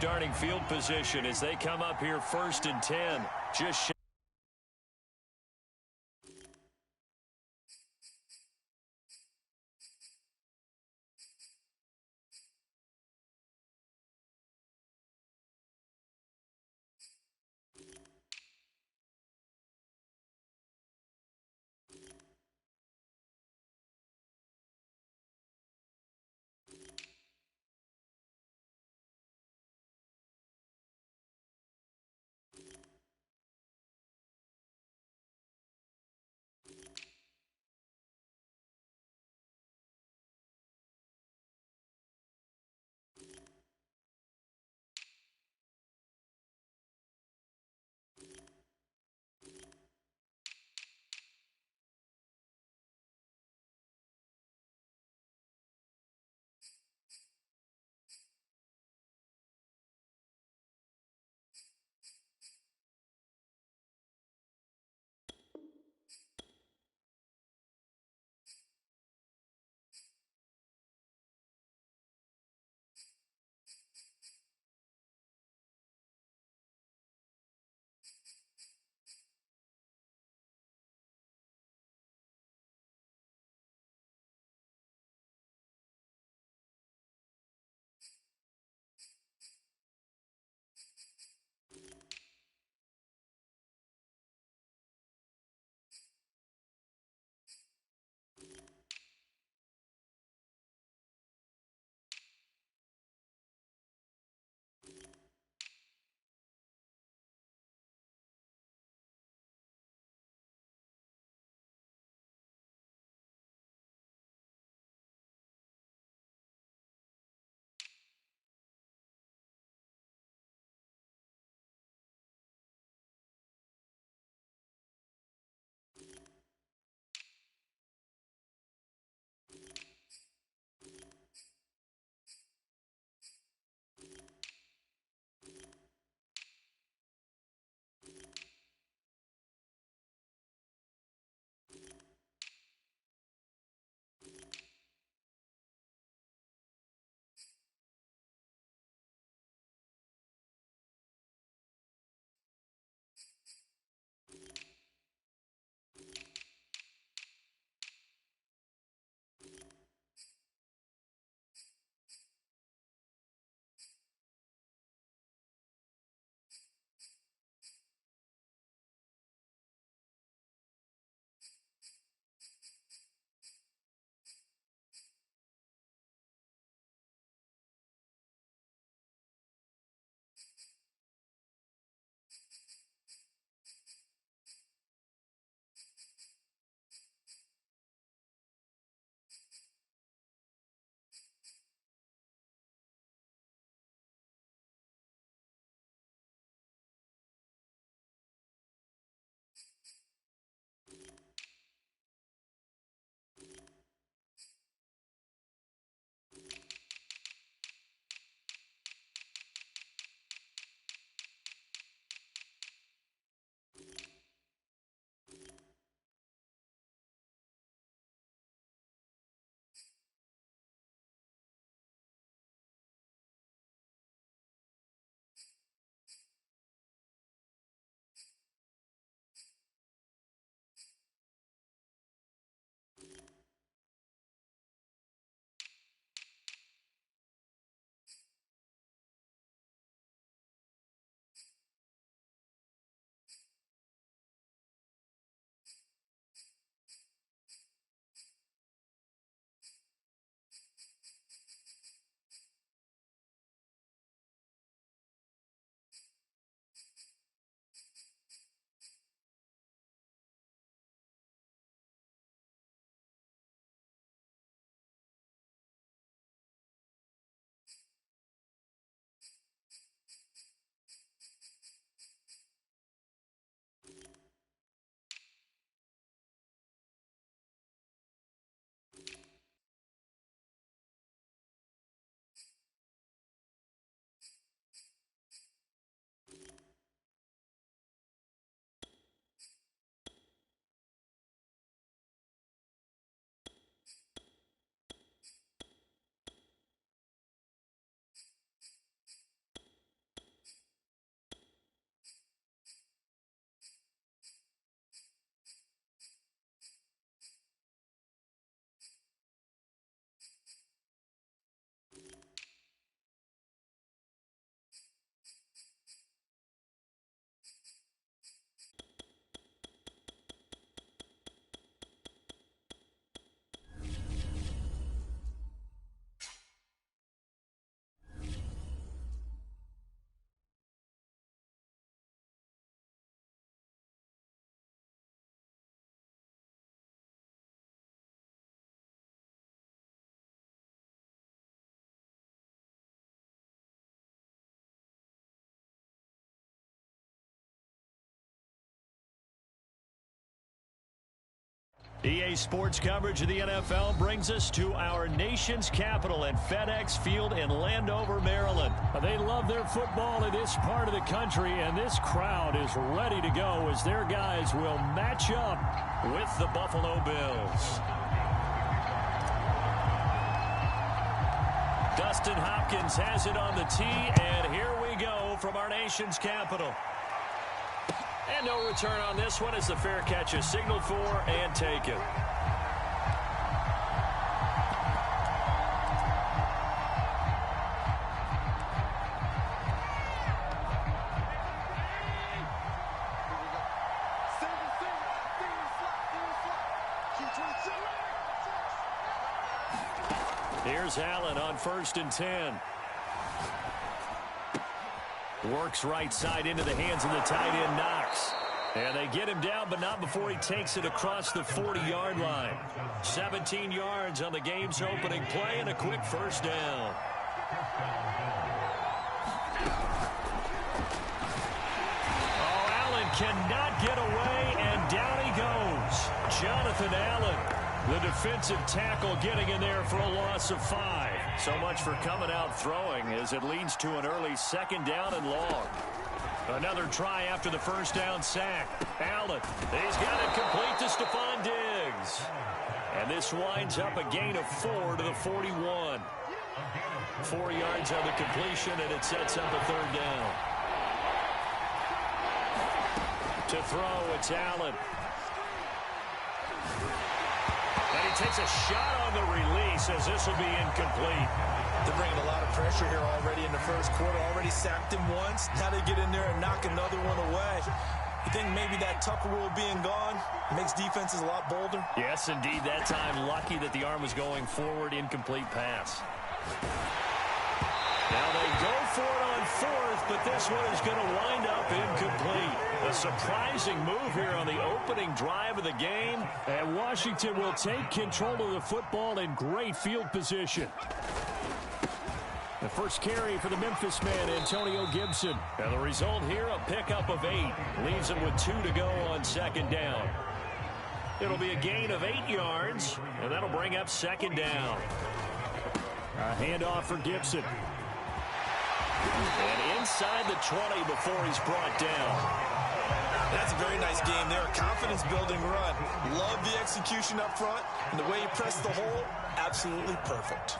starting field position as they come up here 1st and 10. Just EA Sports coverage of the NFL brings us to our nation's capital at FedEx Field in Landover, Maryland. They love their football in this part of the country, and this crowd is ready to go as their guys will match up with the Buffalo Bills. Dustin Hopkins has it on the tee, and here we go from our nation's capital. And no return on this one as the fair catch is signaled for and taken. Here's Allen on 1st and 10. Works right side into the hands of the tight end, Knox. And they get him down, but not before he takes it across the 40-yard line. 17 yards on the game's opening play and a quick first down. Oh, Allen cannot get away, and down he goes. Jonathan Allen, the defensive tackle, getting in there for a loss of 5. So much for coming out throwing as it leads to an early 2nd down and long. Another try after the first down sack. Allen, he's got it complete to Stephon Diggs. And this winds up a gain of 4 to the 41. 4 yards on the completion, and it sets up a 3rd down. To throw, it's Allen. And he takes a shot on the release as this will be incomplete. They're bringing a lot of pressure here already in the first quarter. Already sacked him once. Now they get in there and knock another one away. You think maybe that Tucker rule being gone makes defenses a lot bolder? Yes, indeed. That time, lucky that the arm was going forward. Incomplete pass. Now they go for it on 4th, but this one is going to wind up incomplete. A surprising move here on the opening drive of the game. And Washington will take control of the football in great field position. The first carry for the Memphis man, Antonio Gibson. And the result here, a pickup of 8. Leaves him with 2 to go on 2nd down. It'll be a gain of 8 yards, and that'll bring up 2nd down. A handoff for Gibson. And inside the 20 before he's brought down. That's a very nice game there. A confidence-building run. Love the execution up front. And the way he pressed the hole, absolutely perfect.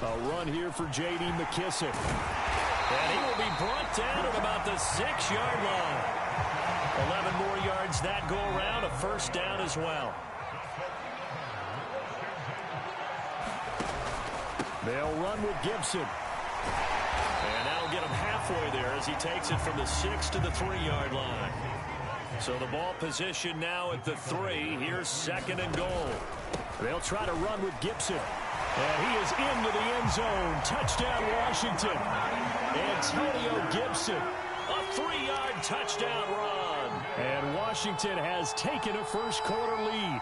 A run here for J.D. McKissic. And he will be brought down at about the 6-yard line. 11 more yards that go around. A first down as well. They'll run with Gibson. And that'll get him halfway there as he takes it from the 6 to the 3-yard line. So the ball position now at the 3. Here's 2nd and goal. They'll try to run with Gibson. And he is into the end zone. Touchdown, Washington. Antonio Gibson. A 3-yard touchdown run. And Washington has taken a first-quarter lead.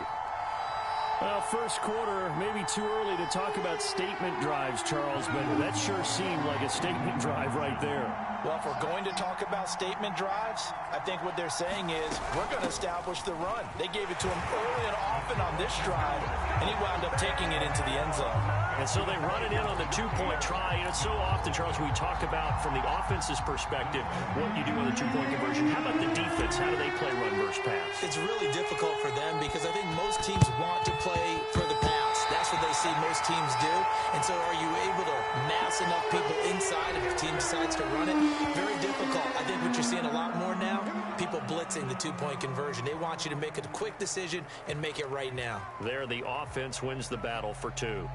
Well, first quarter, maybe too early to talk about statement drives, Charles, but that sure seemed like a statement drive right there. Well, if we're going to talk about statement drives, I think what they're saying is we're going to establish the run. They gave it to him early and often on this drive, and he wound up taking it into the end zone. And so they run it in on the 2-point try. You know, so often, Charles, we talk about from the offense's perspective what you do on the 2-point conversion. How about the defense? How do they play run versus pass? It's really difficult for them because I think most teams want to play for the pass. That's what they see most teams do. And so are you able to mass enough people inside if the team decides to run it? Very difficult. I think what you're seeing a lot more now, people blitzing the 2-point conversion. They want you to make a quick decision and make it right now. There, the offense wins the battle for 2.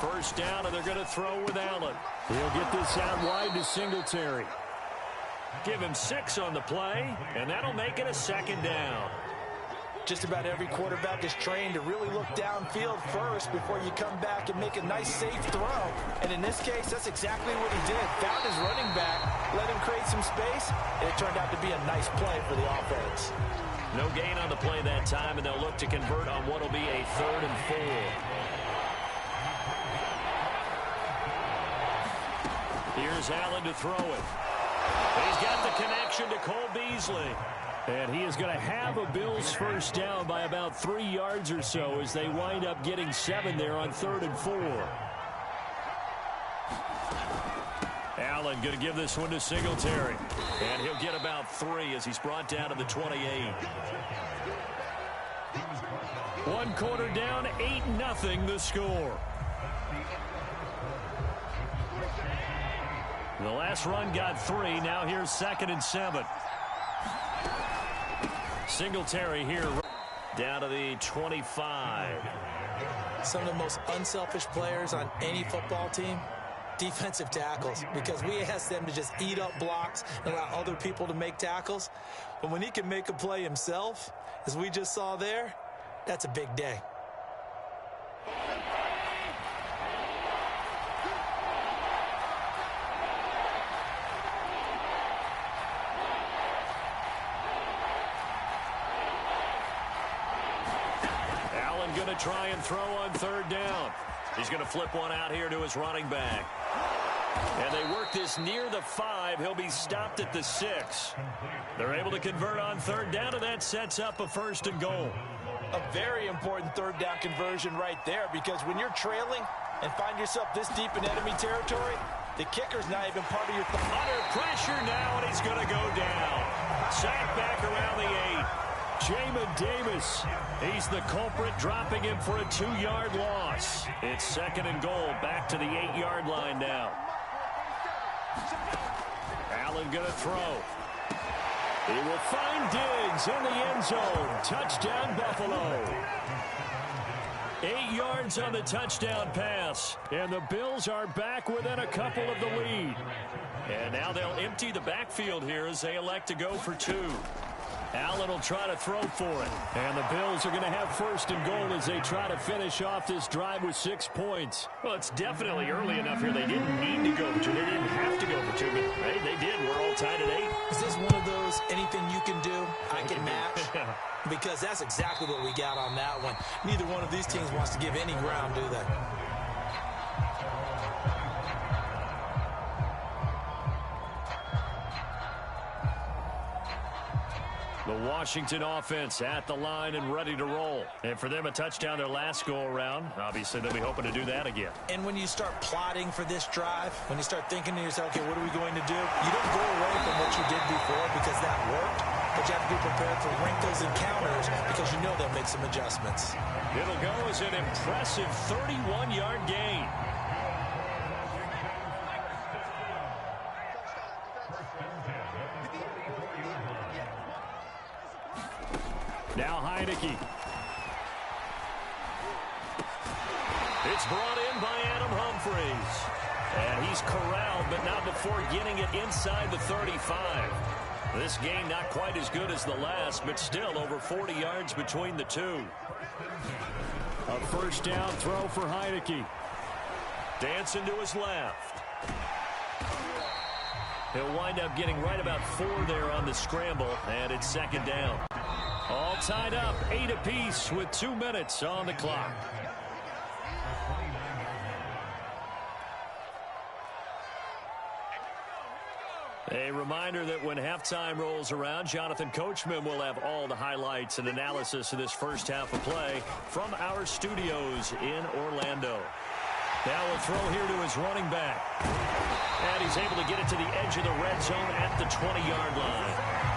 First down, and they're going to throw with Allen. He'll get this out wide to Singletary. Give him 6 on the play, and that'll make it a 2nd down. Just about every quarterback is trained to really look downfield first before you come back and make a nice, safe throw. And in this case, that's exactly what he did. Found his running back, let him create some space, and it turned out to be a nice play for the offense. No gain on the play that time, and they'll look to convert on what will be a 3rd and 4. Here's Allen to throw it. He's got the connection to Cole Beasley. And he is going to have a Bills first down by about 3 yards or so as they wind up getting 7 there on 3rd and 4. Allen going to give this one to Singletary. And he'll get about 3 as he's brought down to the 28. 1 quarter down, 8-0 the score. The last run got 3. Now here's 2nd and 7. Singletary here down to the 25. Some of the most unselfish players on any football team, defensive tackles, because we ask them to just eat up blocks and allow other people to make tackles. But when he can make a play himself, as we just saw there, that's a big day. Going to try and throw on 3rd down. He's going to flip one out here to his running back. And they work this near the 5. He'll be stopped at the 6. They're able to convert on 3rd down, and that sets up a 1st and goal. A very important 3rd down conversion right there, because when you're trailing and find yourself this deep in enemy territory, the kicker's not even part of your... Under pressure now, and he's going to go down. Sacked back around the 8. Jamin Davis, he's the culprit, dropping him for a 2-yard loss. It's 2nd and goal, back to the 8-yard line now. Allen going to throw. He will find Diggs in the end zone. Touchdown, Buffalo. 8 yards on the touchdown pass, and the Bills are back within a couple of the lead. And now they'll empty the backfield here as they elect to go for 2. Allen will try to throw for it. And the Bills are going to have 1st and goal as they try to finish off this drive with 6 points. Well, it's definitely early enough here. They didn't need to go for 2. They didn't have to go for 2, but hey, they did. We're all tied at 8. Is this one of those anything you can do, I can match? Because that's exactly what we got on that one. Neither one of these teams wants to give any ground, do they? The Washington offense at the line and ready to roll. And for them, a touchdown their last go-around. Obviously, they'll be hoping to do that again. And when you start plotting for this drive, when you start thinking to yourself, okay, what are we going to do? You don't go away from what you did before because that worked, but you have to be prepared for wrinkles and counters because you know they'll make some adjustments. It'll go as an impressive 31-yard gain. Now Heineke. It's brought in by Adam Humphries. And he's corralled, but not before getting it inside the 35. This game not quite as good as the last, but still over 40 yards between the two. A 1st down throw for Heineke. Dancing to his left. He'll wind up getting right about 4 there on the scramble, and it's 2nd down. All tied up, 8 apiece with 2 minutes on the clock. A reminder that when halftime rolls around, Jonathan Coachman will have all the highlights and analysis of this first half of play from our studios in Orlando. Now we'll throw here to his running back. And he's able to get it to the edge of the red zone at the 20-yard line.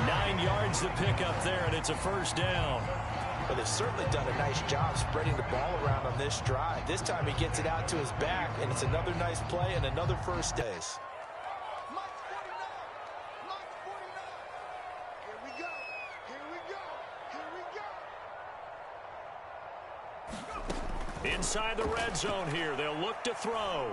9 yards to pick up there, and it's a 1st down. But they've certainly done a nice job spreading the ball around on this drive. This time he gets it out to his back, and it's another nice play and another 1st down. Inside the red zone here, they'll look to throw.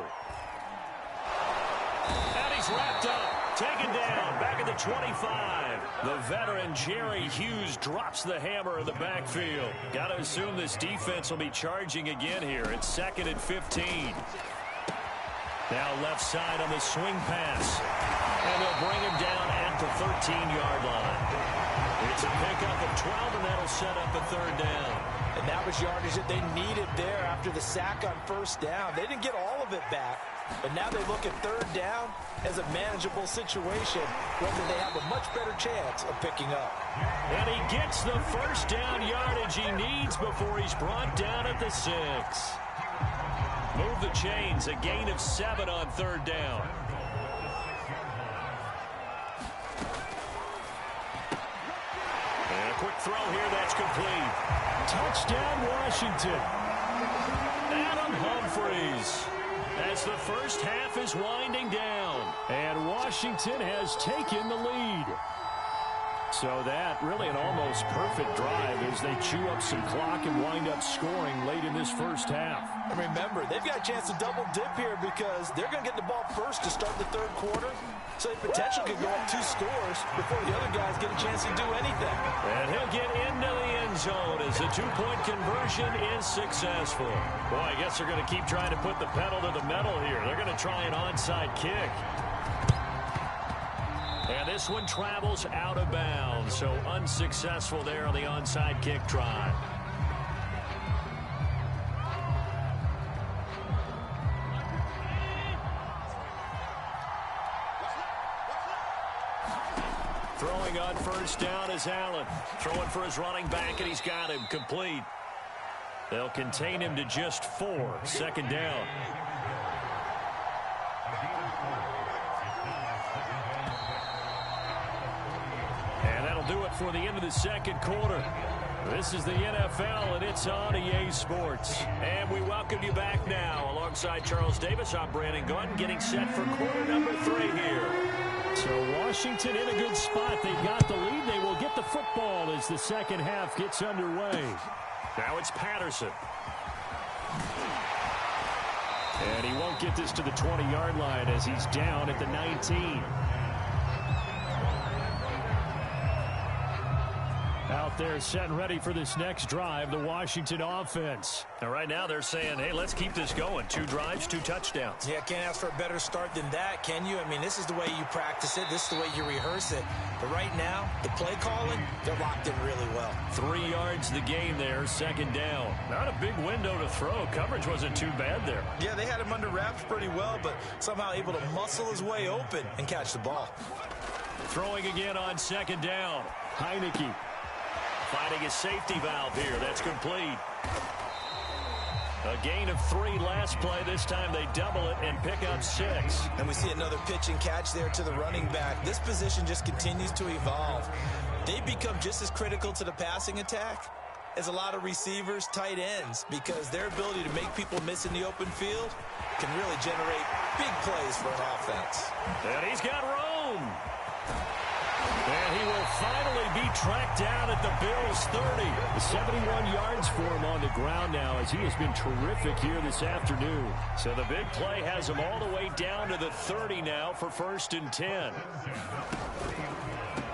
And he's wrapped up, taken down, back at the 25. The veteran Jerry Hughes drops the hammer in the backfield. Got to assume this defense will be charging again here. It's 2nd and 15. Now left side on the swing pass. 14-yard line. It's a pickup of 12, and that'll set up a third down. And that was yardage that they needed there after the sack on first down. They didn't get all of it back, but now they look at third down as a manageable situation, whether they have a much better chance of picking up. And he gets the first down yardage he needs before he's brought down at the 6. Move the chains, a gain of 7 on third down. And a quick throw here, that's complete. Touchdown, Washington. Adam Humphries, as the first half is winding down. And Washington has taken the lead. So that really an almost perfect drive as they chew up some clock and wind up scoring late in this first half. And remember, they've got a chance to double dip here because they're going to get the ball first to start the third quarter. So they potentially could go up 2 scores before the other guys get a chance to do anything. And he'll get into the end zone as the 2-point conversion is successful. Boy, I guess they're going to keep trying to put the pedal to the metal here. They're going to try an onside kick. And this one travels out of bounds, so unsuccessful there on the onside kick try. Throwing on first down is Allen. Throwing for his running back, and he's got him complete. They'll contain him to just 4. Second down. Do it for the end of the second quarter. This is the NFL, and it's on EA Sports. And we welcome you back now. Alongside Charles Davis, I'm Brandon Gaudin, getting set for quarter number 3 here. So Washington in a good spot. They've got the lead. They will get the football as the second half gets underway. Now it's Patterson. And he won't get this to the 20-yard line as he's down at the 19. Out there set and ready for this next drive, the Washington offense. Now right now they're saying, hey, let's keep this going. 2 drives, 2 touchdowns. Yeah, can't ask for a better start than that, can you? I mean, this is the way you practice it. This is the way you rehearse it. But right now, the play calling, they're locked in really well. 3 yards the game there, second down. Not a big window to throw. Coverage wasn't too bad there. Yeah, they had him under wraps pretty well, but somehow able to muscle his way open and catch the ball. Throwing again on second down. Heineke. Finding a safety valve here. That's complete. A gain of 3 last play. This time they double it and pick up 6. And we see another pitch and catch there to the running back. This position just continues to evolve. They become just as critical to the passing attack as a lot of receivers, tight ends, because their ability to make people miss in the open field can really generate big plays for an offense. And he's got Rome. And he will finally be tracked down at the Bills' 30. 71 yards for him on the ground now as he has been terrific here this afternoon. So the big play has him all the way down to the 30 now for 1st and 10.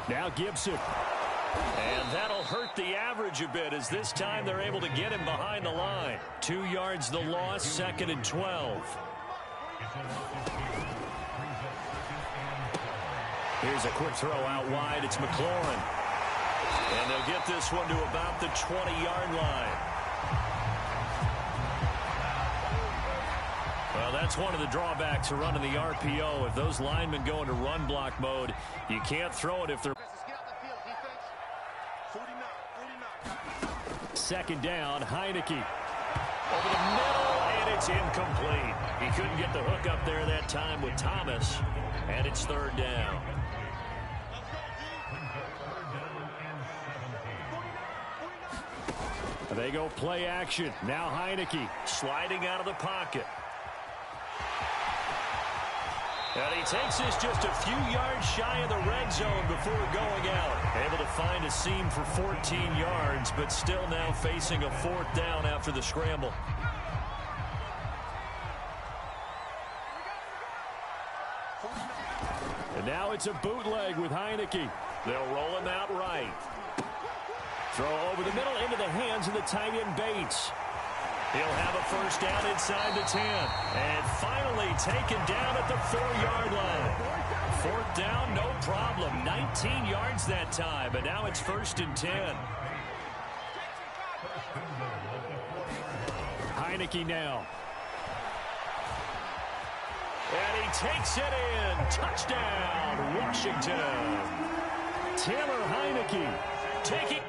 Now Gibson. And that'll hurt the average a bit as this time they're able to get him behind the line. 2 yards the loss, 2nd and 12. Here's a quick throw out wide. It's McLaurin. And they'll get this one to about the 20-yard line. Well, that's one of the drawbacks of running the RPO. If those linemen go into run block mode, you can't throw it if they're... Second down, Heineke. Over the middle, and it's incomplete. He couldn't get the hook up there that time with Thomas, and it's 3rd down. They go play action. Now Heineke sliding out of the pocket. And he takes this just a few yards shy of the red zone before going out. Able to find a seam for 14 yards, but still now facing a 4th down after the scramble. And now it's a bootleg with Heineke. They'll roll him out right. Throw over the middle into the hands of the tight end Bates. He'll have a 1st down inside the 10. And finally taken down at the 4-yard line. Fourth down, no problem. 19 yards that time, but now it's 1st and 10. Heineke now. And he takes it in. Touchdown, Washington. Taylor Heineke taking.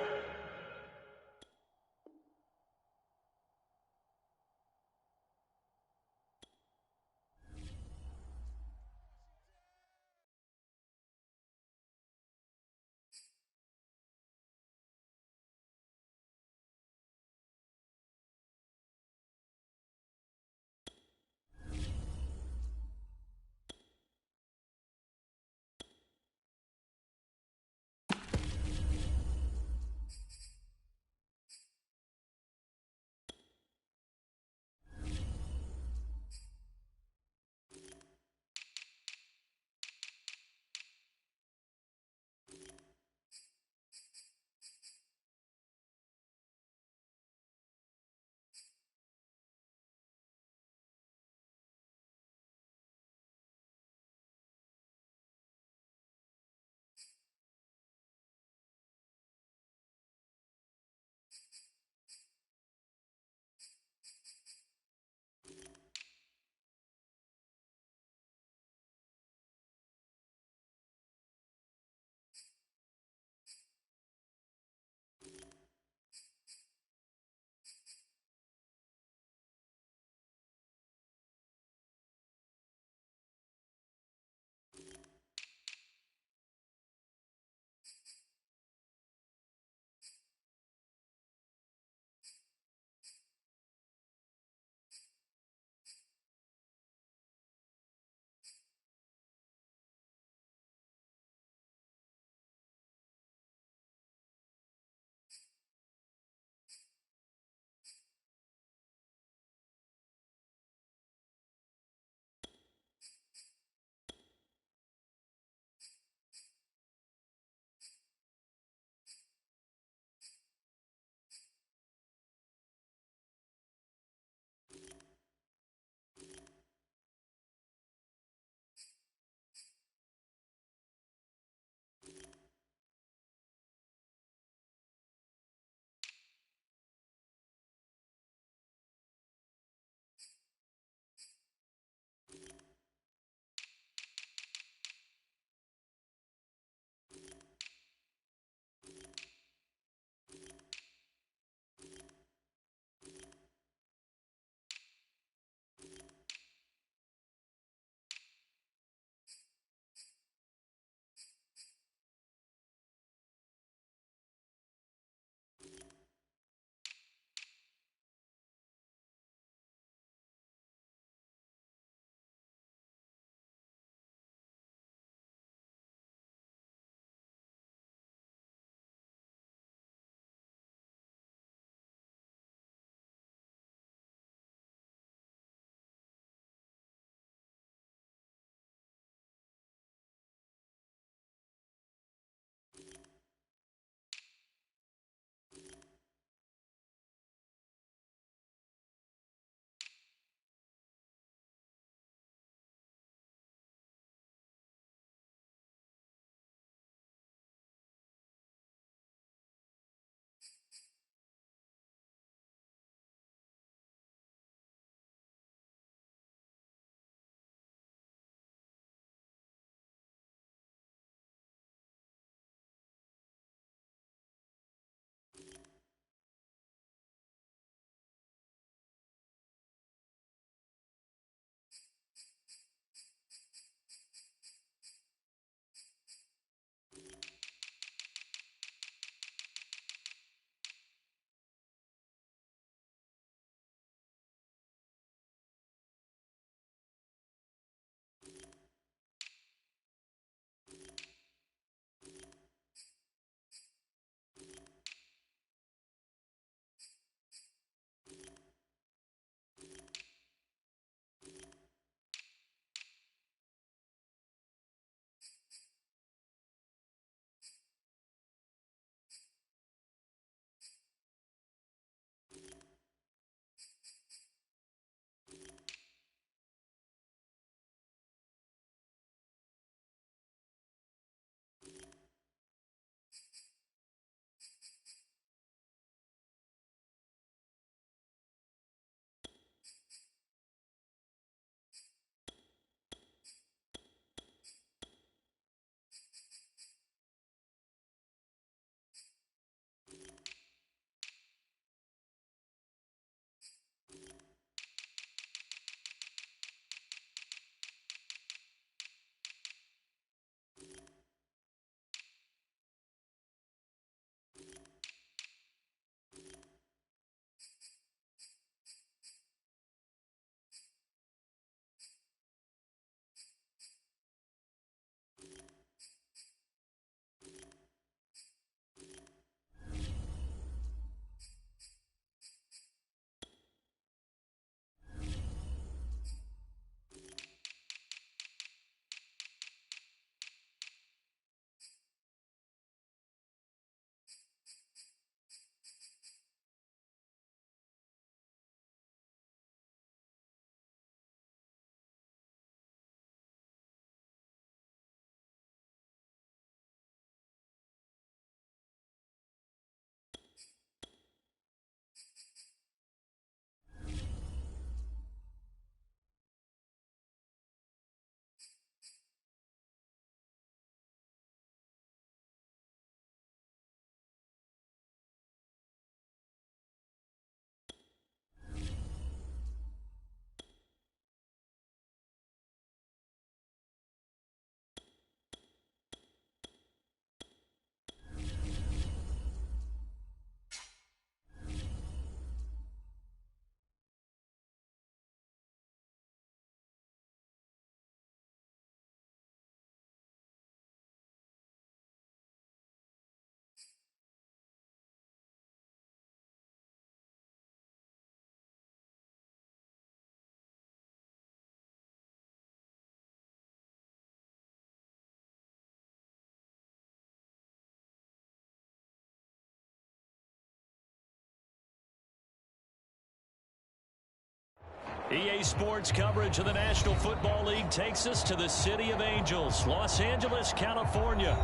EA Sports coverage of the National Football League takes us to the City of Angels, Los Angeles, California.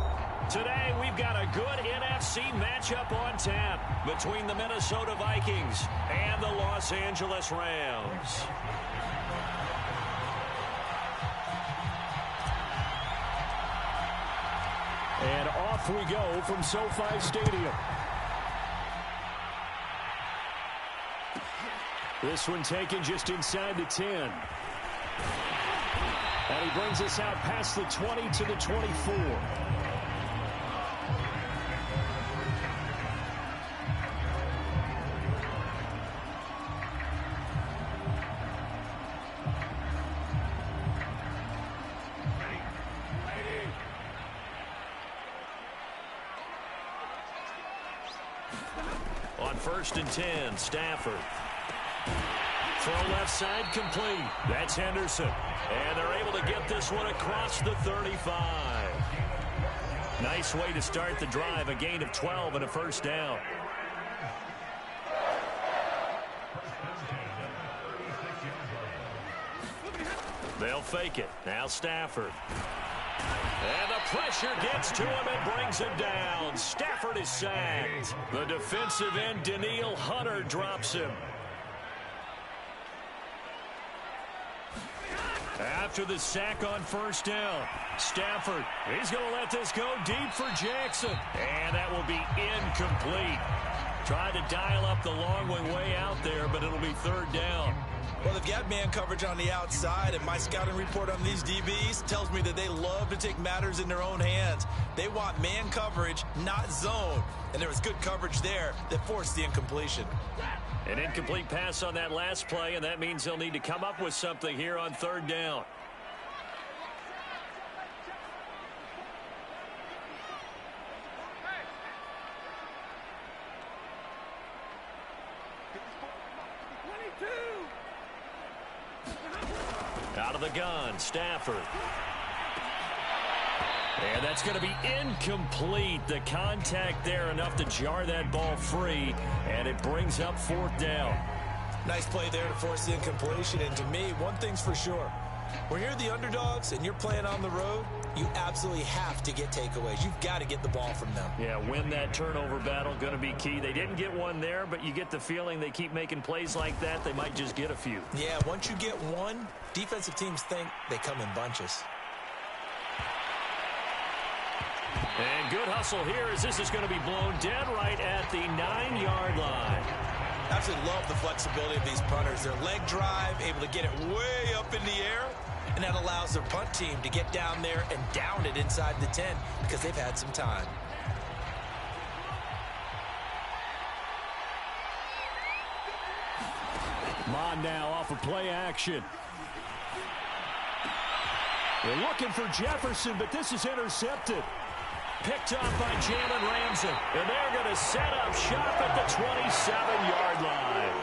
Today, we've got a good NFC matchup on tap between the Minnesota Vikings and the Los Angeles Rams. And off we go from SoFi Stadium. This one taken just inside the 10. And he brings us out past the 20 to the 24. On 1st and 10, Stafford. Throw left side complete. That's Henderson. And they're able to get this one across the 35. Nice way to start the drive. A gain of 12 and a first down. They'll fake it. Now Stafford. And the pressure gets to him and brings him down. Stafford is sacked. The defensive end, Danielle Hunter, drops him. After the sack on first down, Stafford, he's going to let this go deep for Jackson. And that will be incomplete. Tried to dial up the long way out there, but it'll be third down. Well, they've got man coverage on the outside, and my scouting report on these DBs tells me that they love to take matters in their own hands. They want man coverage, not zone. And there was good coverage there that forced the incompletion. An incomplete pass on that last play, and that means they'll need to come up with something here on third down. Out of the gun, Stafford. And that's going to be incomplete. The contact there enough to jar that ball free, and it brings up fourth down. Nice play there to force the incompletion. And to me, one thing's for sure. When you're the underdogs and you're playing on the road, you absolutely have to get takeaways. You've got to get the ball from them. Yeah, win that turnover battle, going to be key. They didn't get one there, but you get the feeling they keep making plays like that, they might just get a few. Yeah, once you get one, defensive teams think they come in bunches. And good hustle here as this is going to be blown dead right at the 9-yard line. Absolutely love the flexibility of these punters. Their leg drive, able to get it way up in the air, and that allows their punt team to get down there and down it inside the 10 because they've had some time. Mon now off of play action. They're looking for Jefferson, but this is intercepted. Picked up by Jalen Ramsey. And they're going to set up shop at the 27-yard line.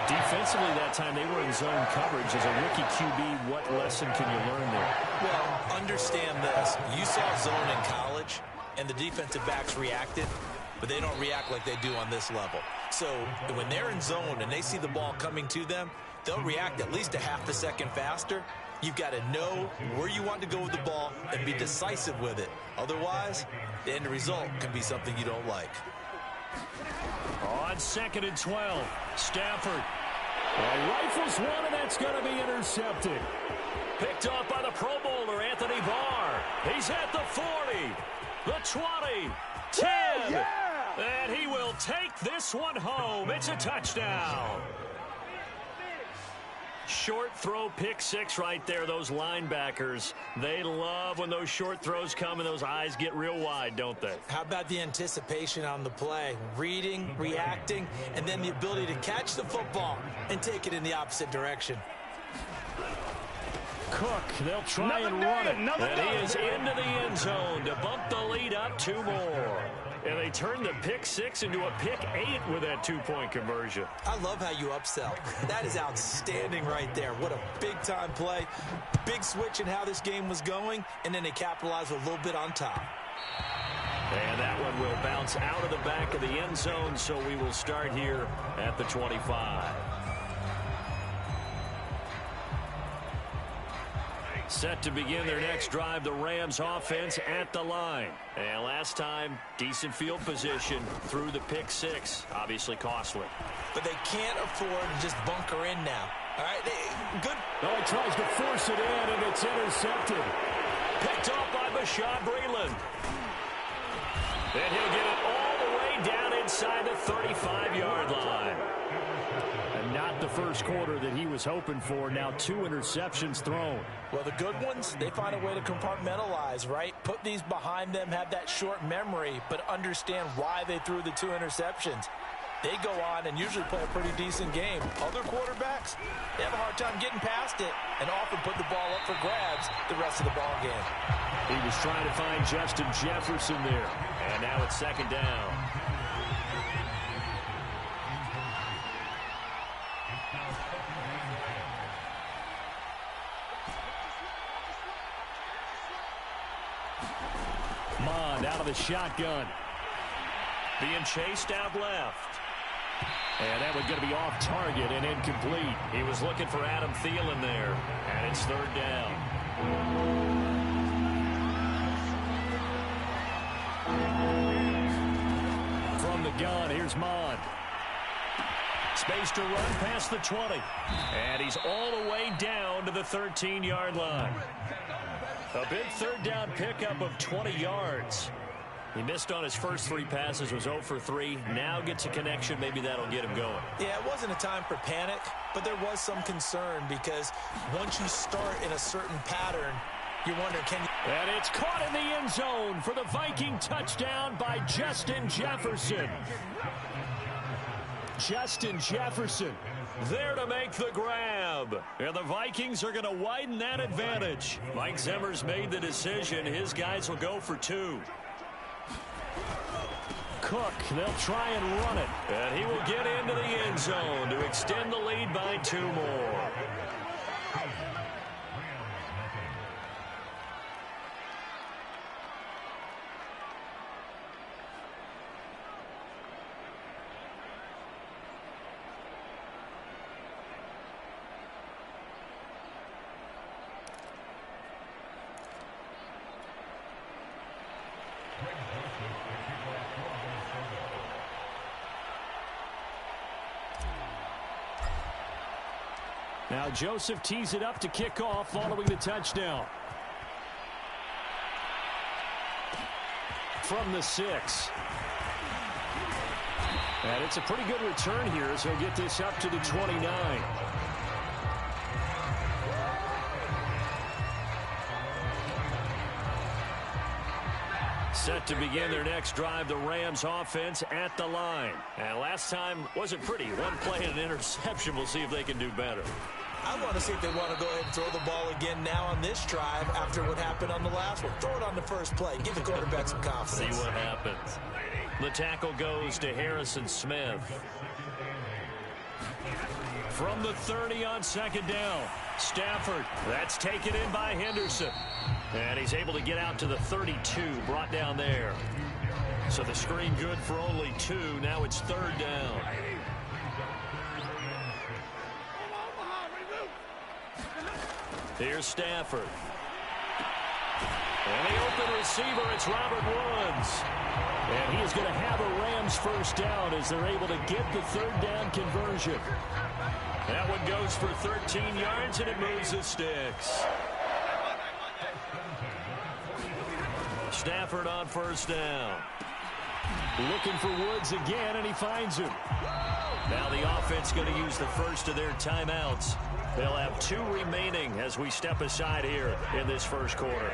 Defensively that time, they were in zone coverage. As a rookie QB, what lesson can you learn there? Well, understand this. You saw zone in college, and the defensive backs reacted, but they don't react like they do on this level. So when they're in zone and they see the ball coming to them, they'll react at least a half a second faster. You've got to know where you want to go with the ball and be decisive with it. Otherwise, the end result can be something you don't like. On 2nd and 12, Stafford. Rifles one, and that's going to be intercepted. Picked off by the Pro Bowler, Anthony Barr. He's at the 40, the 20, 10. Yeah! And he will take this one home. It's a touchdown. Short throw, pick six right there. Those linebackers, they love when those short throws come and those eyes get real wide, don't they? How about the anticipation on the play? Reading, reacting, and then the ability to catch the football and take it in the opposite direction. Cook, they'll try and run it. And he is into the end zone to bump the lead up 2 more. And they turned the pick six into a pick 8 with that 2-point conversion. I love how you upsell. That is outstanding right there. What a big-time play. Big switch in how this game was going, and then they capitalized with a little bit on top. And that one will bounce out of the back of the end zone, so we will start here at the 25. Set to begin their next drive, the Rams offense at the line. And last time, decent field position through the pick six. Obviously costly. But they can't afford to just bunker in now. All right, good. Oh, he tries to force it in, and it's intercepted. Picked off by Bashaud Breeland. And he'll get it all the way down inside the 35-yard line. And not the first quarter that he was hoping for. Now 2 interceptions thrown. Well, the good ones, they find a way to compartmentalize, right? Put these behind them, have that short memory, but understand why they threw the 2 interceptions. They go on and usually play a pretty decent game. Other quarterbacks, they have a hard time getting past it and often put the ball up for grabs the rest of the ball game. He was trying to find Justin Jefferson there. And now it's second down. Mond out of the shotgun. Being chased out left. And that was going to be off target and incomplete. He was looking for Adam Thielen there. And it's third down. From the gun, here's Mond. Space to run past the 20. And he's all the way down to the 13-yard line. A big third down pickup of 20 yards. He missed on his first 3 passes, was 0 for 3. Now gets a connection. Maybe that'll get him going. Yeah, it wasn't a time for panic, but there was some concern because once you start in a certain pattern, you wonder, can you... And it's caught in the end zone for the Viking touchdown by Justin Jefferson. Justin Jefferson there to make the grab. And the Vikings are going to widen that advantage. Mike Zimmer's made the decision. His guys will go for 2. Cook, they'll try and run it. And he will get into the end zone to extend the lead by 2 more. Now Joseph tees it up to kick off following the touchdown. From the 6. And it's a pretty good return here as he'll get this up to the 29. Set to begin their next drive, the Rams offense at the line. And last time wasn't pretty. 1 play and an interception. We'll see if they can do better. I want to see if they want to go ahead and throw the ball again now on this drive after what happened on the last one. Throw it on the first play. Give the quarterback some confidence. See what happens. The tackle goes to Harrison Smith. From the 30 on second down. Stafford. That's taken in by Henderson. And he's able to get out to the 32. Brought down there. So the screen good for only 2. Now it's third down. Here's Stafford. And the open receiver, it's Robert Woods. And he is going to have a Rams first down as they're able to get the third down conversion. That one goes for 13 yards, and it moves the sticks. Stafford on first down. Looking for Woods again, and he finds him. Now the offense going to use the first of their timeouts. They'll have 2 remaining as we step aside here in this first quarter.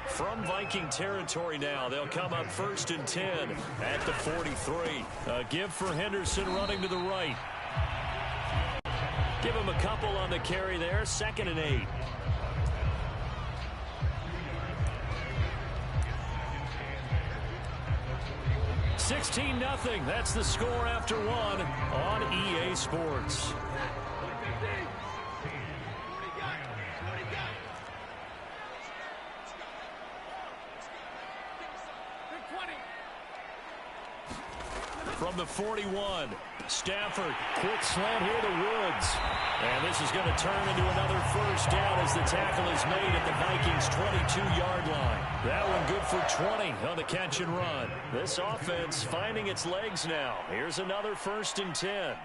From Viking territory now, they'll come up 1st and 10 at the 43. A give for Henderson running to the right. Give him a couple on the carry there. 2nd and 8. $16-0. That's the score after 1 on EA Sports. from the 41. Stafford. Quick slant here to Woods. And this is going to turn into another first down as the tackle is made at the Vikings' 22-yard line. That one good for 20 on the catch and run. This offense finding its legs now. Here's another 1st and 10.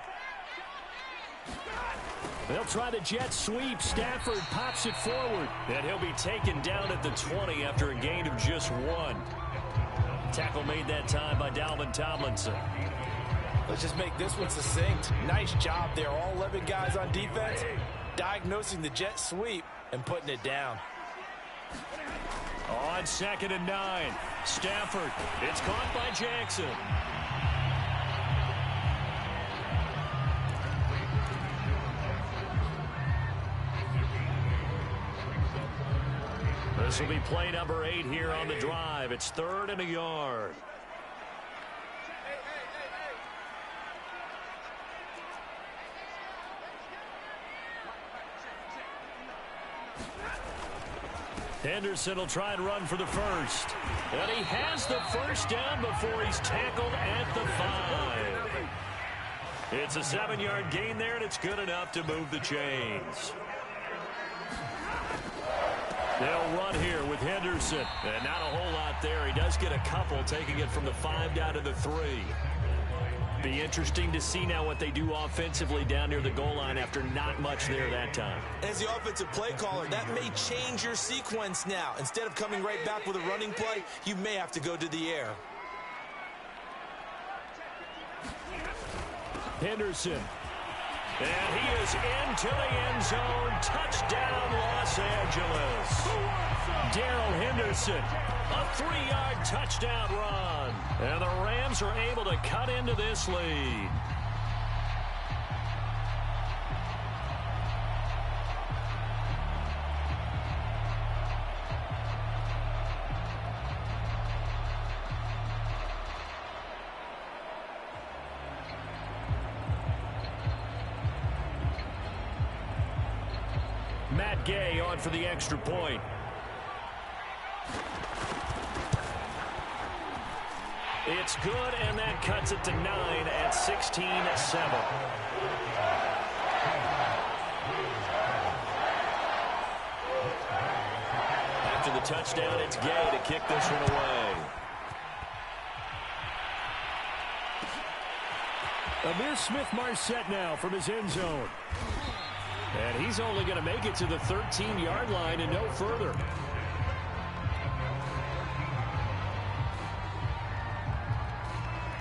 They'll try the jet sweep. Stafford pops it forward. And he'll be taken down at the 20 after a gain of just 1. Tackle made that time by Dalvin Tomlinson. Let's just make this one succinct. Nice job there. All 11 guys on defense diagnosing the jet sweep and putting it down. On 2nd and 9. Stafford. It's caught by Jackson. This will be play number 8 here on the drive. It's 3rd and a yard. Henderson will try and run for the first. And he has the first down before he's tackled at the 5. It's a 7-yard gain there, and it's good enough to move the chains. They'll run here with Henderson. And not a whole lot there. He does get a couple, taking it from the 5 down to the 3. Be interesting to see now what they do offensively down near the goal line after not much there that time. As the offensive play caller, that may change your sequence now. Instead of coming right back with a running play, you may have to go to the air. Henderson. And he is into the end zone. Touchdown, Los Angeles. Darrell Henderson, a 3-yard touchdown run. And the Rams are able to cut into this lead. Matt Gay on for the extra point. It's good, and that cuts it to 9 at 16-7. After the touchdown, it's Gay to kick this one away. Amir Smith-Marset now from his end zone. And he's only going to make it to the 13-yard line and no further.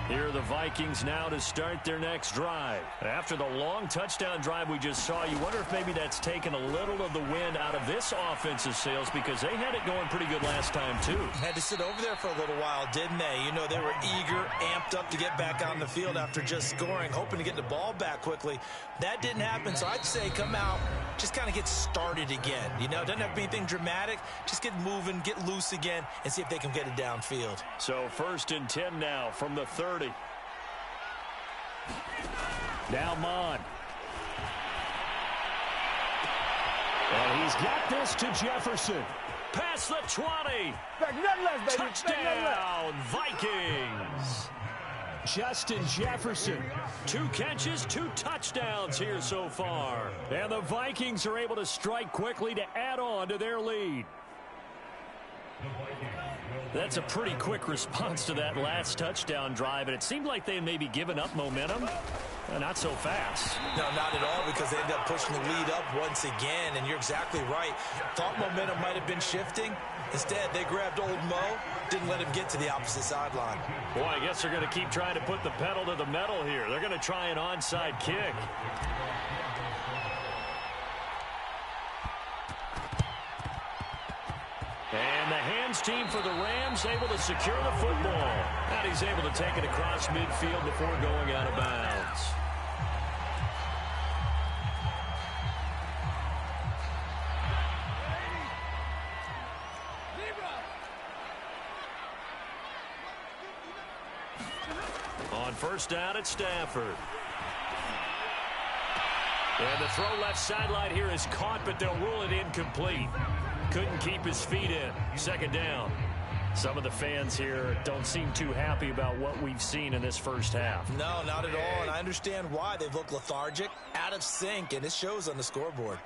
Here are the Vikings now to start their next drive. After the long touchdown drive we just saw, you wonder if maybe that's taken a little of the wind out of this offensive sails, because they had it going pretty good last time too. Had to sit over there for a little while, didn't they? You know, they were eager, amped up to get back on the field after just scoring, hoping to get the ball back quickly. That didn't happen, so I'd say come out, just kind of get started again. You know, it doesn't have to be anything dramatic. Just get moving, get loose again, and see if they can get it downfield. So 1st and 10 now from the 30. Now Mon. And he's got this to Jefferson. Past the 20. Touchdown, Vikings. Justin Jefferson. 2 catches, 2 touchdowns here so far. And the Vikings are able to strike quickly to add on to their lead. That's a pretty quick response to that last touchdown drive, and it seemed like they had maybe given up momentum. Not so fast. No, not at all, because they ended up pushing the lead up once again, and you're exactly right. Thought momentum might have been shifting. Instead, they grabbed old Mo, didn't let him get to the opposite sideline. Boy, I guess they're going to keep trying to put the pedal to the metal here. They're going to try an onside kick. And the hands team for the Rams able to secure the football. And he's able to take it across midfield before going out of bounds. On 1st down at Stafford. And the throw left sideline here is caught, but they'll rule it incomplete. Couldn't keep his feet in. 2nd down. Some of the fans here don't seem too happy about what we've seen in this first half. No, not at all, and I understand why. They've looked lethargic, out of sync, and it shows on the scoreboard.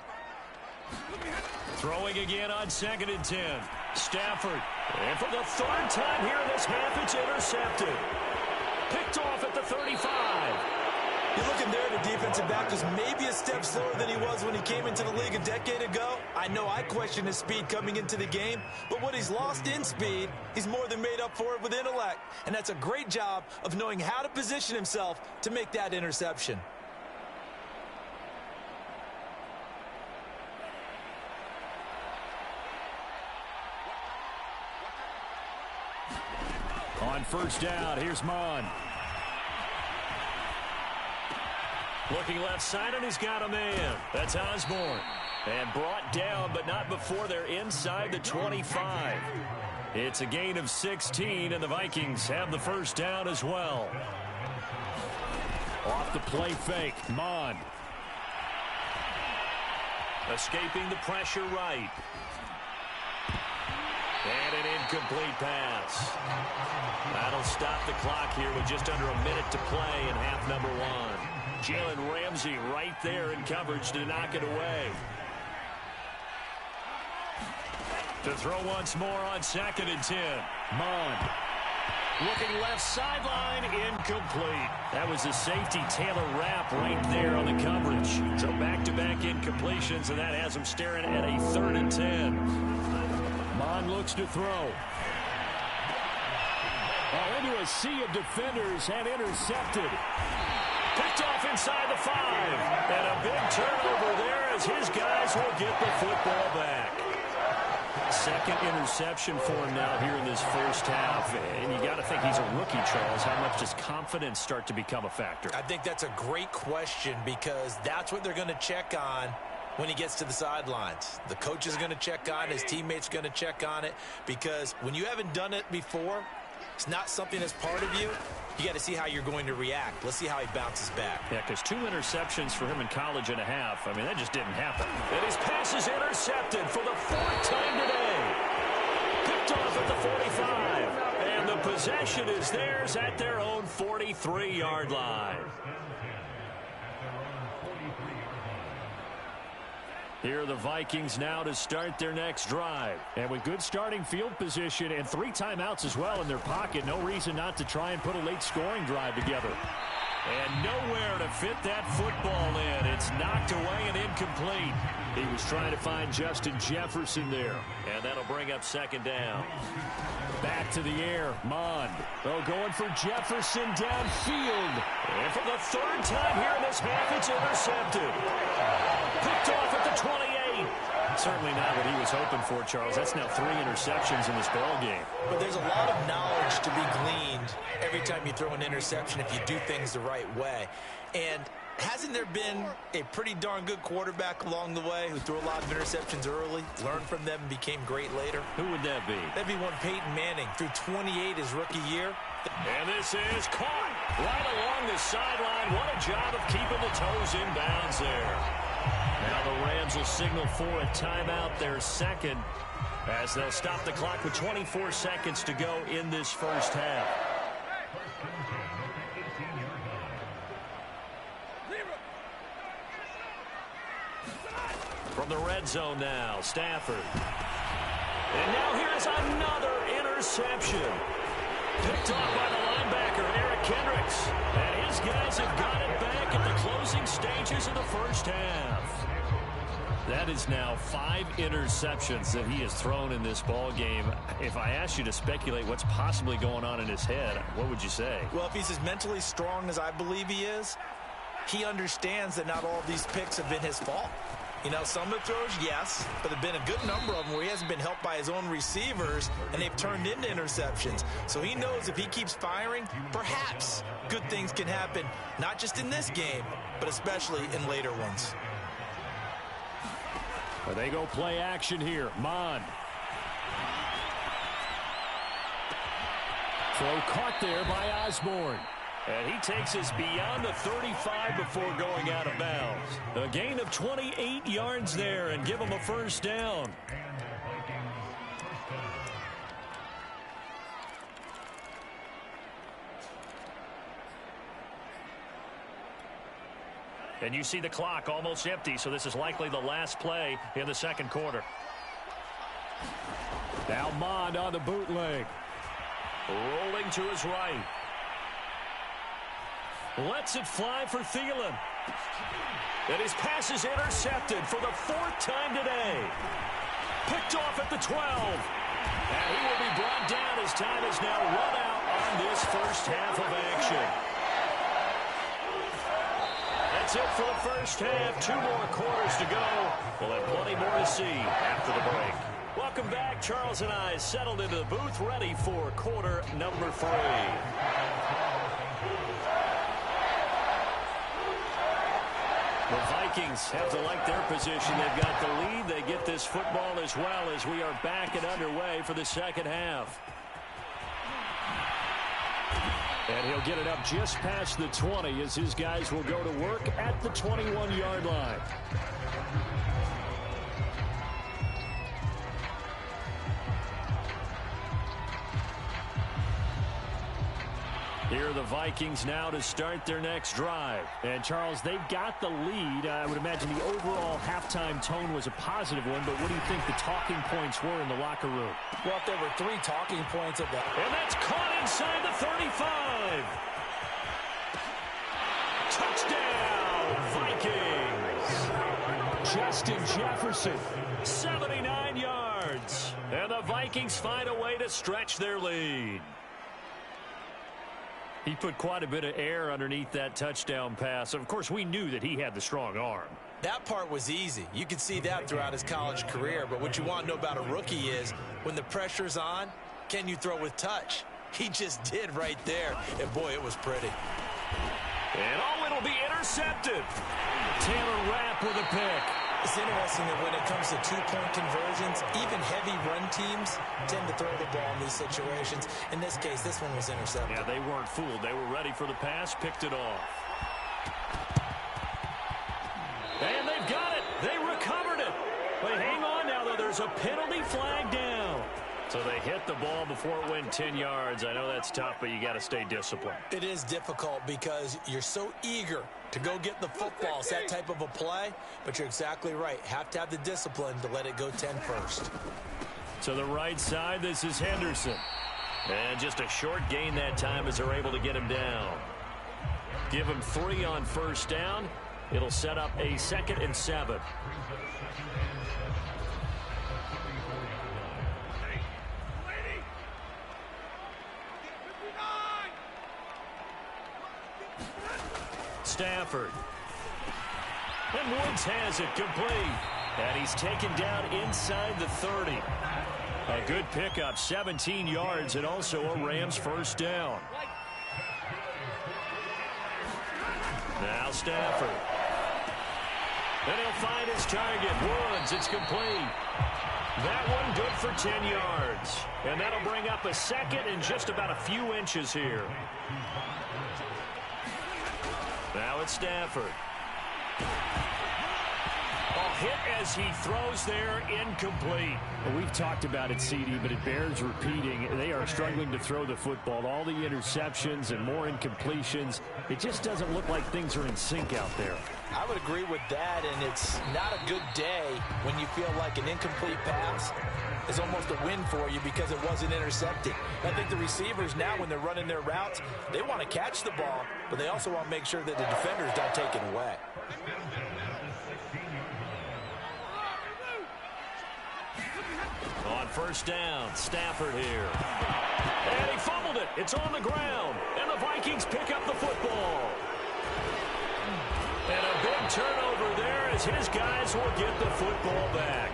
Throwing again on 2nd and 10. Stafford. And for the third time here in this half, it's intercepted. Picked off at the 35. You're looking there, the defensive back was maybe a step slower than he was when he came into the league a decade ago. I know I questioned his speed coming into the game, but what he's lost in speed, he's more than made up for it with intellect. And that's a great job of knowing how to position himself to make that interception. On first down, here's Mon. Looking left side, and he's got a man. That's Osborne. And brought down, but not before they're inside the 25. It's a gain of 16, and the Vikings have the first down as well. Off the play fake, Mon. Escaping the pressure right. And an incomplete pass. That'll stop the clock here with just under a minute to play in half number 1. Jalen Ramsey right there in coverage to knock it away. To throw once more on 2nd and 10. Mon. Looking left sideline, incomplete. That was the safety Taylor Rapp right there on the coverage. So back-to-back incompletions, and that has him staring at a 3rd and 10. Mon looks to throw. Into a sea of defenders and intercepted. Picked off inside the 5. And a big turnover there as his guys will get the football back. Second interception for him now here in this first half. And you got to think he's a rookie, Charles. How much does confidence start to become a factor? I think that's a great question because that's what they're going to check on when he gets to the sidelines. The coach is going to check on it. His teammates are going to check on it because when you haven't done it before, it's not something that's part of you. You got to see how you're going to react. Let's see how he bounces back. Yeah, because 2 interceptions for him in college and a half. I mean, that just didn't happen. And his pass is intercepted for the 4th time today. Picked off at the 45. And the possession is theirs at their own 43-yard line. Here are the Vikings now to start their next drive. And with good starting field position and 3 timeouts as well in their pocket, no reason not to try and put a late scoring drive together. And nowhere to fit that football in. It's knocked away and incomplete. He was trying to find Justin Jefferson there. And that'll bring up 2nd down. Back to the air, Mond. Oh, going for Jefferson downfield. And for the 3rd time here in this half, it's intercepted. Picked off at the 28. Certainly not what he was hoping for, Charles. That's now 3 interceptions in this ball game. But there's a lot of knowledge to be gleaned every time you throw an interception if you do things the right way. And hasn't there been a pretty darn good quarterback along the way who threw a lot of interceptions early, learned from them, and became great later? Who would that be? That'd be one Peyton Manning. Threw 28 his rookie year. And this is caught right along the sideline. What a job of keeping the toes in bounds there. Now the Rams will signal for a timeout, their 2nd, as they'll stop the clock with 24 seconds to go in this first half. From the red zone now, Stafford. And now here's another interception. Picked off by the linebacker, Eric Kendricks. And his guys have got it back at the closing stages of the first half. That is now 5 interceptions that he has thrown in this ball game. If I asked you to speculate what's possibly going on in his head, what would you say? Well, if he's as mentally strong as I believe he is, he understands that not all of these picks have been his fault. You know, some of the throws, yes, but there have been a good number of them where he hasn't been helped by his own receivers, and they've turned into interceptions. So he knows if he keeps firing, perhaps good things can happen, not just in this game, but especially in later ones. Well, they go play action here. Mond. Throw caught there by Osborne. And he takes us beyond the 35 before going out of bounds. A gain of 28 yards there and give him a first down. And you see the clock almost empty, so this is likely the last play in the second quarter. Now Mond on the bootleg. Rolling to his right. Lets it fly for Thielen. And his pass is intercepted for the 4th time today. Picked off at the 12. And he will be brought down as time is now run out on this first half of action. That's it for the first half. 2 more quarters to go. We'll have plenty more to see after the break. Welcome back. Charles and I settled into the booth, ready for quarter number 3. The Vikings have to like their position. They've got the lead. They get this football as well as we are back and underway for the second half. And he'll get it up just past the 20 as his guys will go to work at the 21-yard line. Here are the Vikings now to start their next drive. And, Charles, they've got the lead. I would imagine the overall halftime tone was a positive one, but what do you think the talking points were in the locker room? Well, if there were 3 talking points at that. And that's caught inside the 35. Touchdown, Vikings. Justin Jefferson, 79 yards. And the Vikings find a way to stretch their lead. He put quite a bit of air underneath that touchdown pass. Of course, we knew that he had the strong arm. That part was easy. You could see that throughout his college career. But what you want to know about a rookie is when the pressure's on, can you throw with touch? He just did right there. And, boy, it was pretty. And, it'll be intercepted. Taylor Rapp with a pick. It's interesting that when it comes to 2-point conversions, even heavy run teams tend to throw the ball in these situations. In this case, this one was intercepted. Yeah, they weren't fooled. They were ready for the pass, picked it off. And they've got it. They recovered it. But hang on now, though. There's a penalty flag down. So they hit the ball before it went 10 yards. I know that's tough, but you got to stay disciplined. It is difficult because you're so eager to go get the football. It's that type of a play, but you're exactly right. Have to have the discipline to let it go 10 first. To the right side, this is Henderson. And just a short gain that time as they're able to get him down. Give him 3 on first down. It'll set up a 2nd and 7. Stafford. And Woods has it complete. And he's taken down inside the 30. A good pickup, 17 yards, and also a Rams first down. Now Stafford. And he'll find his target. Woods, it's complete. That one good for 10 yards. And that'll bring up a 2nd and just about a few inches here. Now it's Stafford. Hit as he throws there, incomplete. Well, we've talked about it, CD, but it bears repeating. They are struggling to throw the football. All the interceptions and more incompletions. It just doesn't look like things are in sync out there. I would agree with that, and it's not a good day when you feel like an incomplete pass is almost a win for you because it wasn't intercepted. I think the receivers now, when they're running their routes, they want to catch the ball, but they also want to make sure that the defenders don't take it away. On first down, Stafford here. And he fumbled it. It's on the ground. And the Vikings pick up the football. And a big turnover there as his guys will get the football back.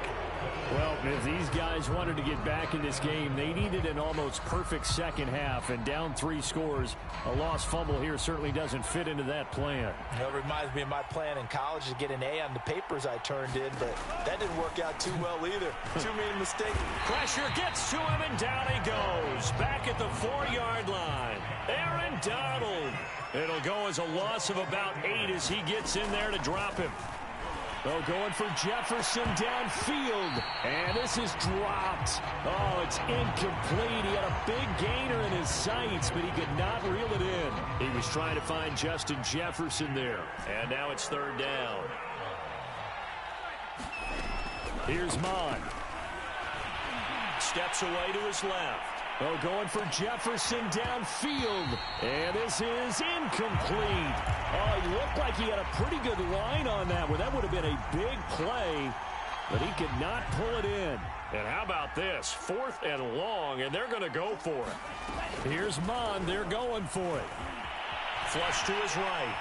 Well, if these guys wanted to get back in this game, they needed an almost perfect second half, and down 3 scores. A lost fumble here certainly doesn't fit into that plan. It reminds me of my plan in college to get an A on the papers I turned in, but that didn't work out too well either. Too many mistakes. Pressure gets to him, and down he goes. Back at the 4-yard line. Aaron Donald. It'll go as a loss of about 8 as he gets in there to drop him. Oh, going for Jefferson downfield. And this is dropped. Oh, it's incomplete. He had a big gainer in his sights, but he could not reel it in. He was trying to find Justin Jefferson there. And now it's third down. Here's Mond. Steps away to his left. Oh, going for Jefferson downfield. And this is incomplete. Oh, it looked like he had a pretty good line on that one. That would have been a big play, but he could not pull it in. And how about this? 4th and long, and they're going to go for it. Here's Mond. They're going for it. Flush to his right.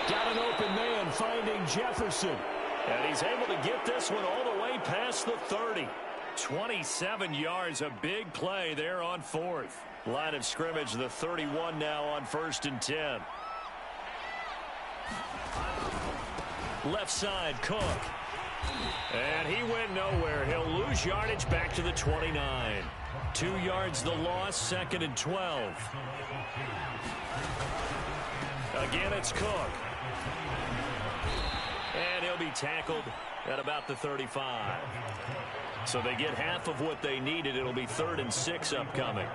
Got an open man finding Jefferson. And he's able to get this one all the way past the 30. 27 yards, a big play there on 4th. Line of scrimmage, the 31 now on 1st and 10. Left side, Cook. And he went nowhere. He'll lose yardage back to the 29. 2 yards the loss, 2nd and 12. Again, it's Cook. And he'll be tackled at about the 35. So they get half of what they needed. It'll be 3rd and 6 upcoming.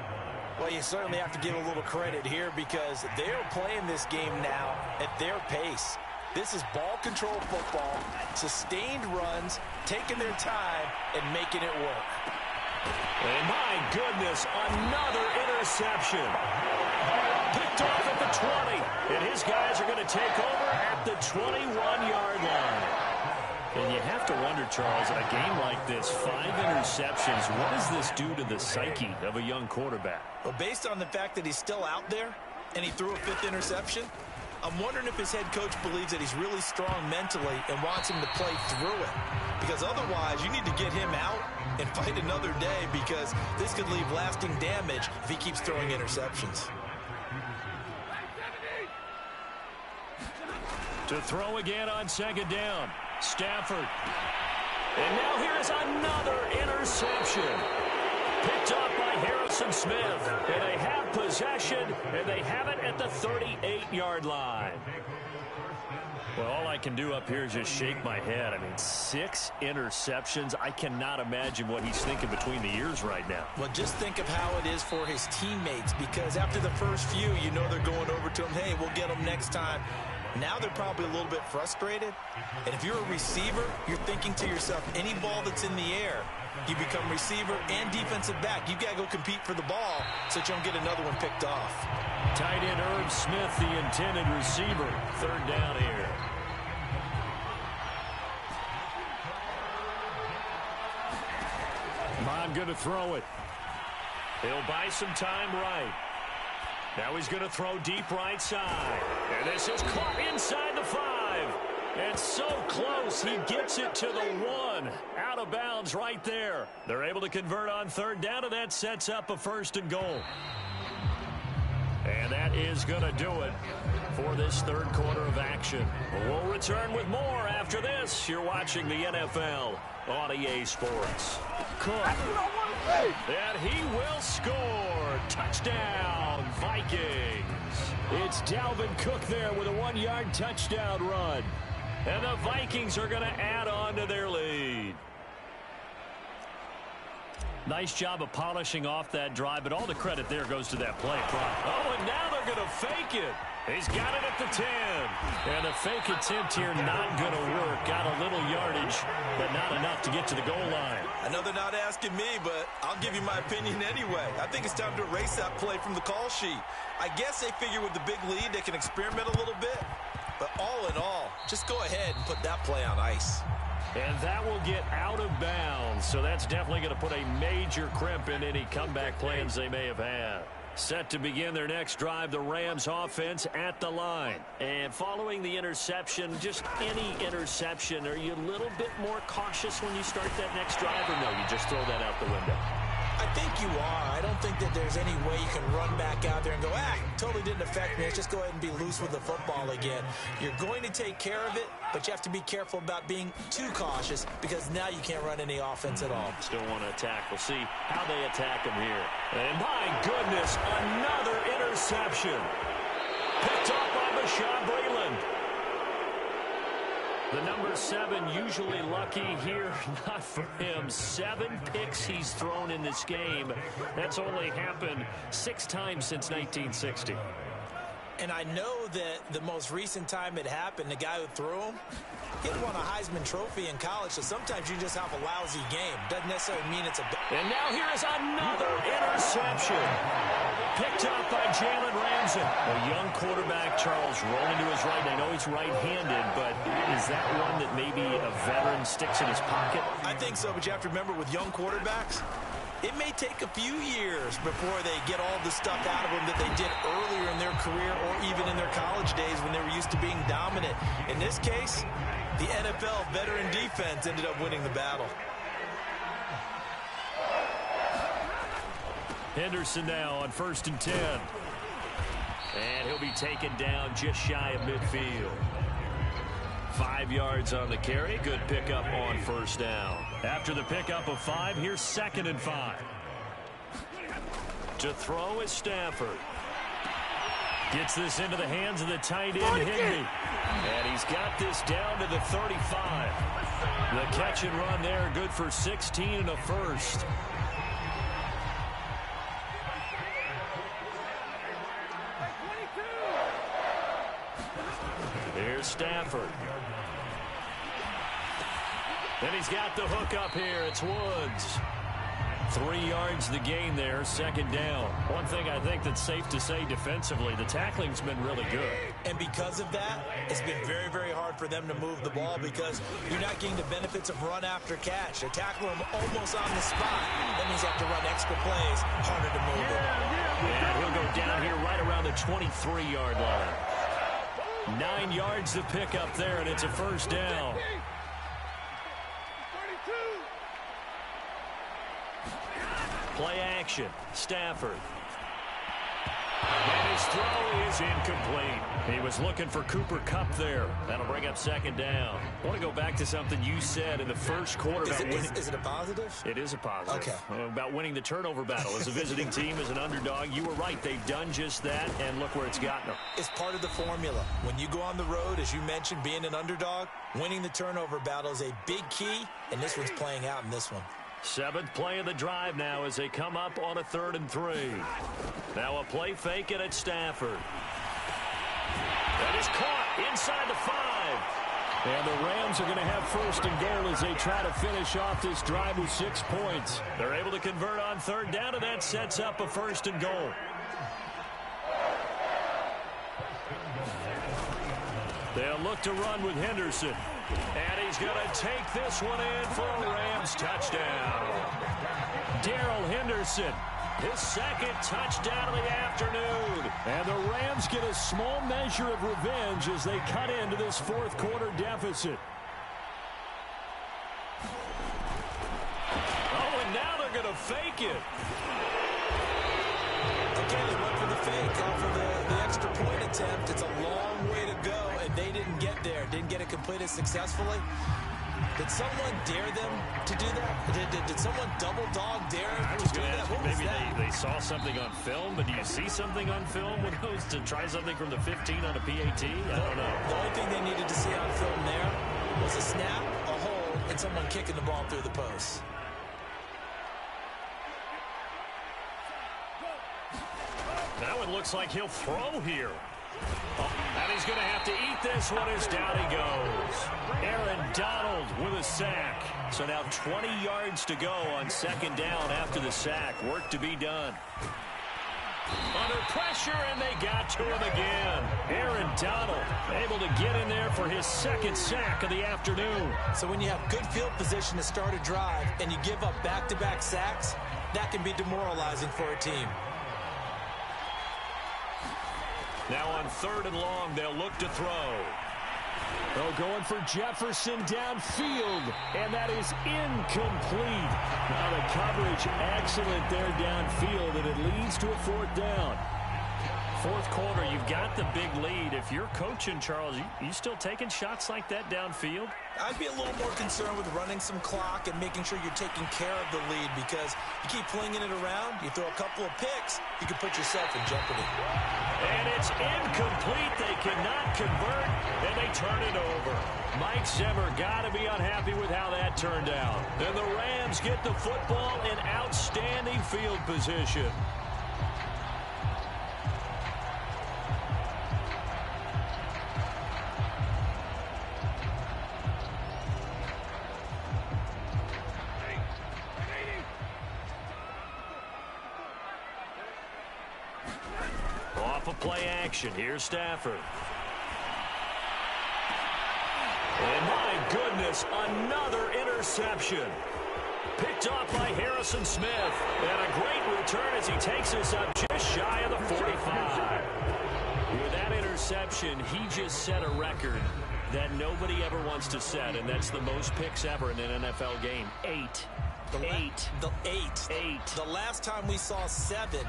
Well, you certainly have to give a little credit here because they're playing this game now at their pace. This is ball control football, sustained runs, taking their time, and making it work. And my goodness, another interception. Picked off at the 20, and his guys are going to take over at the 21-yard line. And you have to wonder, Charles, in a game like this, 5 interceptions, what does this do to the psyche of a young quarterback? Well, based on the fact that he's still out there and he threw a 5th interception, I'm wondering if his head coach believes that he's really strong mentally and wants him to play through it. Because otherwise, you need to get him out and fight another day because this could leave lasting damage if he keeps throwing interceptions. To throw again on 2nd down. Stafford. And now here's another interception. Picked up by Harrison Smith. And they have possession, and they have it at the 38-yard line. Well, all I can do up here is just shake my head. I mean, 6 interceptions. I cannot imagine what he's thinking between the ears right now. Well, just think of how it is for his teammates, because after the first few, you know they're going over to him, hey, we'll get him next time. Now they're probably a little bit frustrated. And if you're a receiver, you're thinking to yourself, any ball that's in the air, you become receiver and defensive back. You've got to go compete for the ball so that you don't get another one picked off. Tight end Irv Smith, the intended receiver. 3rd down here. Mond going to throw it. He'll buy some time right. Now he's going to throw deep right side. And this is caught inside the 5. And so close, he gets it to the 1. Out of bounds right there. They're able to convert on 3rd down, and that sets up a 1st and goal. And that is going to do it for this 3rd quarter of action. We'll return with more after this. You're watching the NFL on EA Sports. Cook. And he will score. Touchdown, Vikings. It's Dalvin Cook there with a 1-yard touchdown run. And the Vikings are going to add on to their lead. Nice job of polishing off that drive, but all the credit there goes to that play. Oh, and now they're going to fake it. He's got it at the 10. And the fake attempt here not going to work. Got a little yardage, but not enough to get to the goal line. I know they're not asking me, but I'll give you my opinion anyway. I think it's time to erase that play from the call sheet. I guess they figure with the big lead they can experiment a little bit. But all in all, just go ahead and put that play on ice. And that will get out of bounds. So that's definitely going to put a major crimp in any comeback plans they may have had. Set to begin their next drive, the Rams offense at the line. And following the interception, just any interception, are you a little bit more cautious when you start that next drive, or no, you just throw that out the window? I think you are. I don't think that there's any way you can run back out there and go, totally didn't affect me. Let's just go ahead and be loose with the football again. You're going to take care of it, but you have to be careful about being too cautious because now you can't run any offense at all. Still want to attack. We'll see how they attack him here. And my goodness, another interception. Picked off by Bashaud Breeland. The number 7 usually lucky here, not for him. 7 picks he's thrown in this game. That's only happened 6 times since 1960. And I know that the most recent time it happened, the guy who threw him, he won a Heisman Trophy in college, so sometimes you just have a lousy game. Doesn't necessarily mean it's a bad. And now here is another interception. Picked up by Jalen Ramsey. A young quarterback, Charles, rolling to his right. I know he's right-handed, but is that one that maybe a veteran sticks in his pocket? I think so, but you have to remember with young quarterbacks, it may take a few years before they get all the stuff out of them that they did earlier in their career or even in their college days when they were used to being dominant. In this case, the NFL veteran defense ended up winning the battle. Henderson now on 1st and 10. And he'll be taken down just shy of midfield. 5 yards on the carry. Good pickup on 1st down. After the pickup of 5, here's 2nd and 5. To throw is Stafford. Gets this into the hands of the tight end, Higbee. And he's got this down to the 35. The catch and run there, good for 16 and a first. Here's Stafford. And he's got the hook up here. It's Woods. 3 yards the gain there, 2nd down. One thing I think that's safe to say defensively, the tackling's been really good. And because of that, it's been very, very hard for them to move the ball because you're not getting the benefits of run after catch. They tackle him almost on the spot. That means you have to run extra plays, harder to move him. And he'll go down here right around the 23-yard line. 9 yards to pick up there, and it's a 1st down. Play action. Stafford. And his throw is incomplete. He was looking for Cooper Kupp there. That'll bring up 2nd down. I want to go back to something you said in the first quarter. Is it a positive? It is a positive. Okay. About winning the turnover battle. As a visiting team, as an underdog, you were right. They've done just that, and look where it's gotten them. It's part of the formula. When you go on the road, as you mentioned, being an underdog, winning the turnover battle is a big key, and this one's playing out in this one. 7th play of the drive now as they come up on a 3rd and 3. Now a play fake it at Stafford. That is caught inside the 5. And the Rams are going to have 1st and goal as they try to finish off this drive with 6 points. They're able to convert on 3rd down, and that sets up a 1st and goal. They'll look to run with Henderson. And he's going to take this one in for a Rams touchdown. Darrell Henderson, his 2nd touchdown of the afternoon. And the Rams get a small measure of revenge as they cut into this 4th quarter deficit. Oh, and now they're going to fake it. Again, they went for the fake off of the extra point attempt. It's a long way to go, and they didn't get there. Didn't get it completed successfully. Did someone dare them to do that? Did someone double dog dare them to do that? What was maybe that? they saw something on film, but do you see something on film with those to try something from the 15 on a PAT? I don't know. The only thing they needed to see on film there was a snap, a hold, and someone kicking the ball through the post. Now it looks like he'll throw here. And he's going to have to eat this one as down he goes. Aaron Donald with a sack. So now 20 yards to go on 2nd down after the sack. Work to be done. Under pressure, and they got to him again. Aaron Donald able to get in there for his 2nd sack of the afternoon. So when you have good field position to start a drive and you give up back-to-back sacks, that can be demoralizing for a team. Now on 3rd and long, they'll look to throw. Oh, going for Jefferson downfield, and that is incomplete. Now the coverage excellent there downfield, and it leads to a 4th down. fourth quarter, you've got the big lead. If you're coaching, Charles, you still taking shots like that downfield? I'd be a little more concerned with running some clock and making sure you're taking care of the lead, because you keep flinging it around, you throw a couple of picks, you can put yourself in jeopardy. And it's incomplete. They cannot convert, and they turn it over. Mike Zimmer got to be unhappy with how that turned out. And the Rams get the football in outstanding field position. Off of play action, here's Stafford. And my goodness, another interception. Picked off by Harrison Smith. And a great return as he takes us up just shy of the 45. With that interception, he just set a record that nobody ever wants to set, and that's the most picks ever in an NFL game. 8. The last time we saw 7,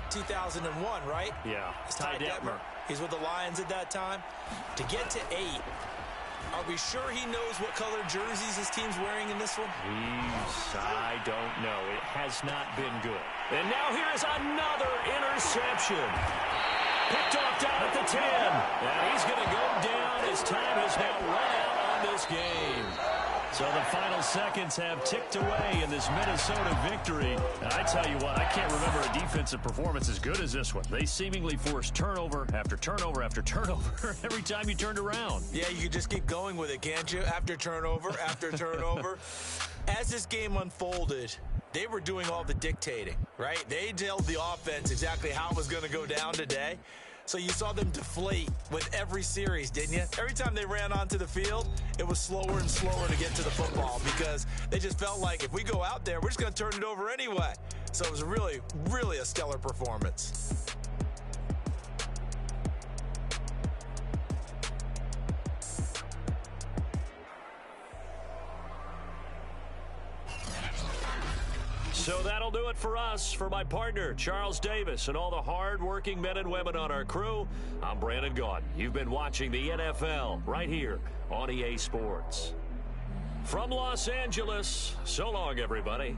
2001, right? Yeah. Ty Detmer. He's with the Lions at that time. To get to 8, are we sure he knows what color jerseys his team's wearing in this one? I don't know. It has not been good. And now here's another interception. Picked off down at the 10. And he's going to go down. His time has now run out on this game. So the final seconds have ticked away in this Minnesota victory. And I tell you what, I can't remember a defensive performance as good as this one. They seemingly forced turnover after turnover after turnover every time you turned around. Yeah, you can just keep going with it, can't you? After turnover, after turnover. As this game unfolded, they were doing all the dictating, right? They told the offense exactly how it was going to go down today. So you saw them deflate with every series, didn't you? Every time they ran onto the field, it was slower and slower to get to the football because they just felt like if we go out there, we're just going to turn it over anyway. So it was really, really a stellar performance. So that'll do it for us. For my partner, Charles Davis, and all the hard-working men and women on our crew, I'm Brandon Gaudin. You've been watching the NFL right here on EA Sports. From Los Angeles, so long, everybody.